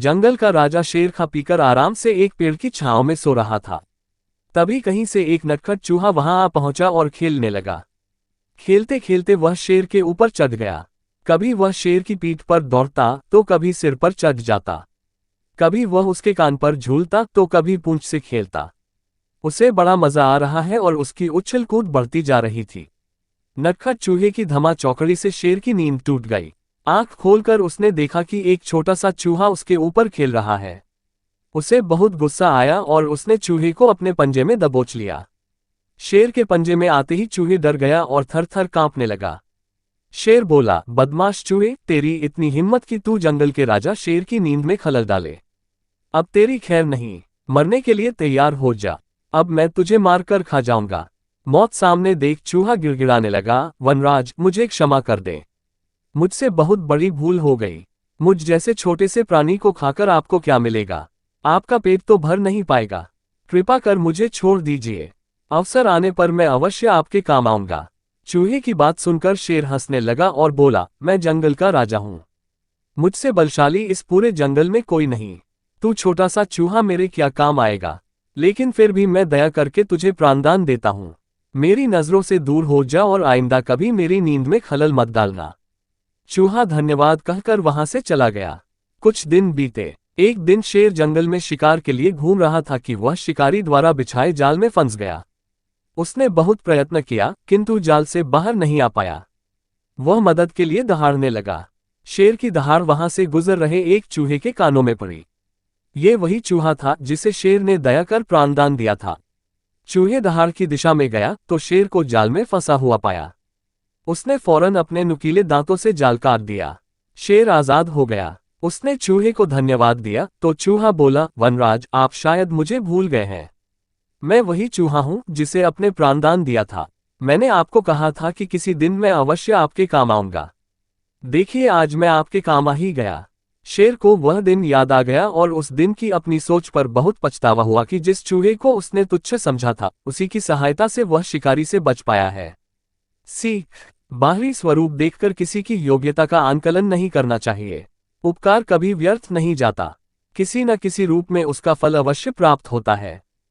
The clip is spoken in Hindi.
जंगल का राजा शेर खा पीकर आराम से एक पेड़ की छांव में सो रहा था। तभी कहीं से एक नटखट चूहा वहां आ पहुंचा और खेलने लगा। खेलते खेलते वह शेर के ऊपर चढ़ गया। कभी वह शेर की पीठ पर दौड़ता तो कभी सिर पर चढ़ जाता। कभी वह उसके कान पर झूलता तो कभी पूंछ से खेलता। उसे बड़ा मजा आ रहा है और उसकी उछल कूद बढ़ती जा रही थी। नटखट चूहे की धमा चौकड़ी से शेर की नींद टूट गई। आंख खोलकर उसने देखा कि एक छोटा सा चूहा उसके ऊपर खेल रहा है। उसे बहुत गुस्सा आया और उसने चूहे को अपने पंजे में दबोच लिया। शेर के पंजे में आते ही चूहे डर गया और थर थर कांपने लगा। शेर बोला, बदमाश चूहे, तेरी इतनी हिम्मत कि तू जंगल के राजा शेर की नींद में खलल डाले। अब तेरी खैर नहीं, मरने के लिए तैयार हो जा। अब मैं तुझे मारकर खा जाऊंगा। मौत सामने देख चूहा गिड़गिड़ाने लगा, वनराज, मुझे क्षमा कर दे। मुझसे बहुत बड़ी भूल हो गई। मुझ जैसे छोटे से प्राणी को खाकर आपको क्या मिलेगा? आपका पेट तो भर नहीं पाएगा। कृपा कर मुझे छोड़ दीजिए। अवसर आने पर मैं अवश्य आपके काम आऊंगा। चूहे की बात सुनकर शेर हंसने लगा और बोला, मैं जंगल का राजा हूं। मुझसे बलशाली इस पूरे जंगल में कोई नहीं। तू छोटा सा चूहा मेरे क्या काम आएगा? लेकिन फिर भी मैं दया करके तुझे प्राणदान देता हूं। मेरी नजरों से दूर हो जा और आइंदा कभी मेरी नींद में खलल मत डालना। चूहा धन्यवाद कहकर वहां से चला गया। कुछ दिन बीते। एक दिन शेर जंगल में शिकार के लिए घूम रहा था कि वह शिकारी द्वारा बिछाए जाल में फंस गया। उसने बहुत प्रयत्न किया किंतु जाल से बाहर नहीं आ पाया। वह मदद के लिए दहाड़ने लगा। शेर की दहाड़ वहां से गुजर रहे एक चूहे के कानों में पड़ी। ये वही चूहा था जिसे शेर ने दया कर प्राणदान दिया था। चूहे दहाड़ की दिशा में गया तो शेर को जाल में फंसा हुआ पाया। उसने फौरन अपने नुकीले दांतों से जाल काट दिया। शेर आजाद हो गया। उसने चूहे को धन्यवाद दिया तो चूहा बोला, वनराज, आप शायद मुझे भूल गए हैं। मैं वही चूहा हूं जिसे अपने प्राणदान दिया था। मैंने आपको कहा था कि किसी दिन मैं अवश्य आपके काम आऊंगा। देखिए, आज मैं आपके काम आ ही गया। शेर को वह दिन याद आ गया और उस दिन की अपनी सोच पर बहुत पछतावा हुआ कि जिस चूहे को उसने तुच्छ समझा था, उसी की सहायता से वह शिकारी से बच पाया है। सीख, बाहरी स्वरूप देखकर किसी की योग्यता का आंकलन नहीं करना चाहिए। उपकार कभी व्यर्थ नहीं जाता। किसी न किसी रूप में उसका फल अवश्य प्राप्त होता है।